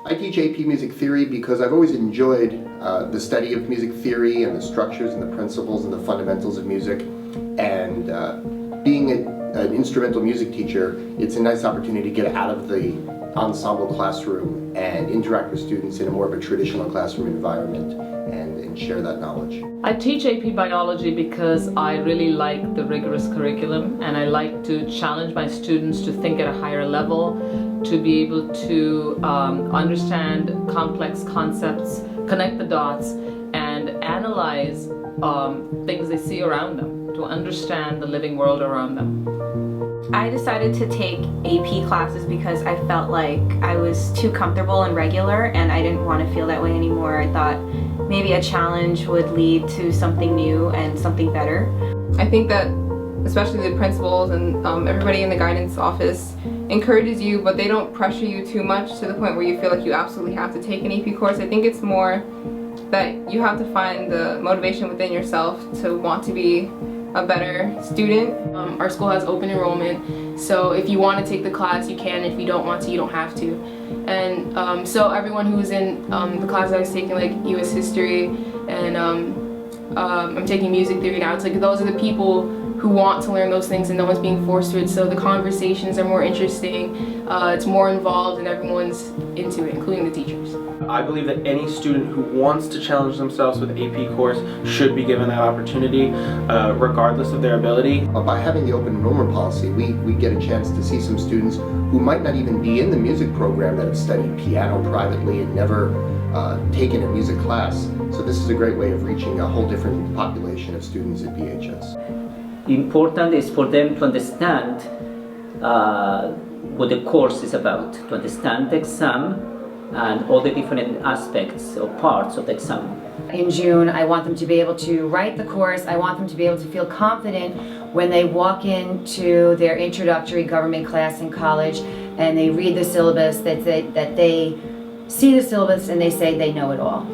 I teach AP Music Theory because I've always enjoyed the study of music theory and the structures and the principles and the fundamentals of music. And being an instrumental music teacher, it's a nice opportunity to get out of the ensemble classroom and interact with students in a more of a traditional classroom environment and share that knowledge. I teach AP Biology because I really like the rigorous curriculum, and I like to challenge my students to think at a higher level, to be able to understand complex concepts, connect the dots, and analyze things they see around them, to understand the living world around them. I decided to take AP classes because I felt like I was too comfortable and regular, and I didn't want to feel that way anymore. I thought maybe a challenge would lead to something new and something better. I think that especially the principals and everybody in the guidance office encourages you, but they don't pressure you too much to the point where you feel like you absolutely have to take an AP course. I think it's more that you have to find the motivation within yourself to want to be a better student. Our school has open enrollment, so if you want to take the class, you can. If you don't want to, you don't have to. And so everyone who's in the class I was taking, like US history, and I'm taking music theory now, it's like those are the people who want to learn those things and no one's being forced to it, so the conversations are more interesting, it's more involved, and everyone's into it, including the teachers. I believe that any student who wants to challenge themselves with AP course should be given that opportunity, regardless of their ability. By having the open enrollment policy, we get a chance to see some students who might not even be in the music program that have studied piano privately and never taken a music class. So this is a great way of reaching a whole different population of students at BHS. Important is for them to understand what the course is about, to understand the exam and all the different aspects or parts of the exam. In June, I want them to be able to write the course. I want them to be able to feel confident when they walk into their introductory government class in college and they read the syllabus, that they see the syllabus and they say they know it all.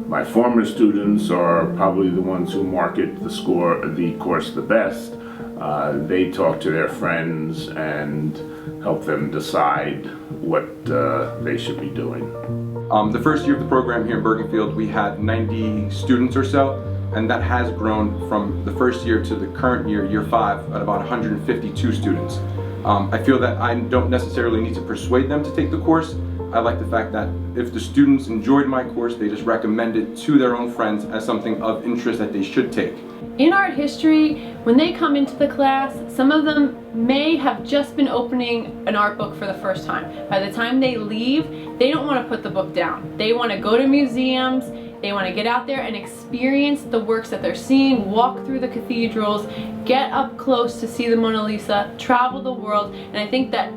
My former students are probably the ones who market the course the best. They talk to their friends and help them decide what they should be doing. The first year of the program here in Bergenfield, we had 90 students or so, and that has grown from the first year to the current year, year 5, at about 152 students. I feel that I don't necessarily need to persuade them to take the course. I like the fact that if the students enjoyed my course, they just recommend it to their own friends as something of interest that they should take. In art history, when they come into the class, some of them may have just been opening an art book for the first time. By the time they leave, they don't want to put the book down. They want to go to museums, they want to get out there and experience the works that they're seeing, walk through the cathedrals, get up close to see the Mona Lisa, travel the world, and I think that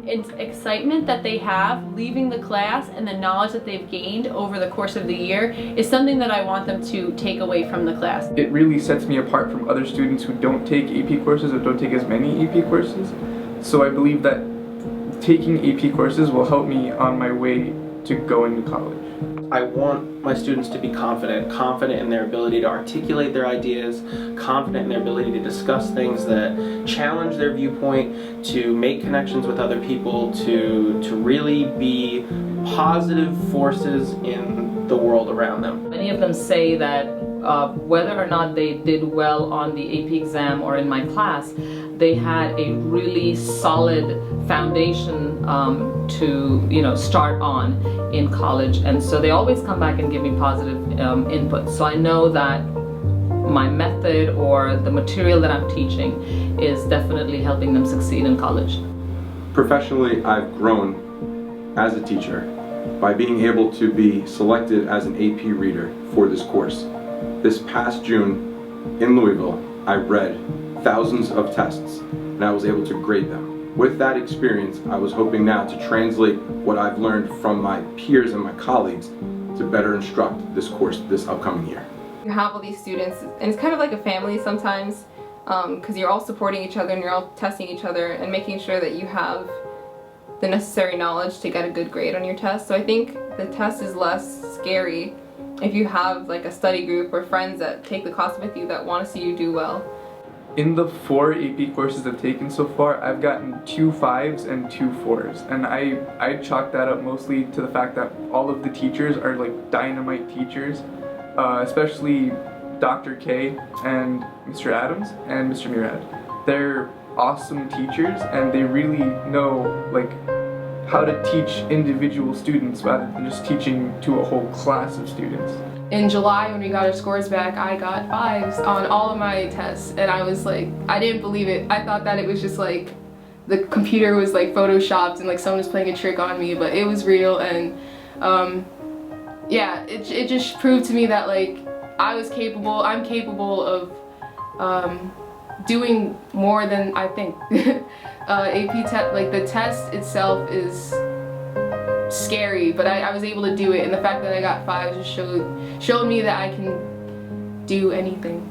excitement that they have leaving the class and the knowledge that they've gained over the course of the year is something that I want them to take away from the class. It really sets me apart from other students who don't take AP courses or don't take as many AP courses. So I believe that taking AP courses will help me on my way to going to college. I want my students to be confident in their ability to articulate their ideas, confident in their ability to discuss things that challenge their viewpoint, to make connections with other people, to really be positive forces in the world around them. Many of them say that whether or not they did well on the AP exam or in my class, they had a really solid foundation to start on in college, and so they always come back and give me positive input. So I know that my method or the material that I'm teaching is definitely helping them succeed in college. Professionally, I've grown as a teacher by being able to be selected as an AP reader for this course. This past June in Louisville, I read thousands of tests and I was able to grade them. With that experience, I was hoping now to translate what I've learned from my peers and my colleagues to better instruct this course this upcoming year. You have all these students, and it's kind of like a family sometimes, because you're all supporting each other and you're all testing each other and making sure that you have the necessary knowledge to get a good grade on your test. So I think the test is less scary if you have like a study group or friends that take the class with you that want to see you do well. in the 4 AP courses I've taken so far, I've gotten 2 5s and 2 4s, and I chalk that up mostly to the fact that all of the teachers are like dynamite teachers, especially Dr. K and Mr. Adams and Mr. Murad. They're awesome teachers, and they really know like how to teach individual students rather than just teaching to a whole class of students. In July, when we got our scores back, I got 5s on all of my tests, and I was like, I didn't believe it. I thought that it was just like the computer was like photoshopped and like someone was playing a trick on me, but it was real. And yeah, it just proved to me that like I'm capable of doing more than I think. AP test, like the test itself is scary, but I was able to do it, and the fact that I got 5 just showed me that I can do anything.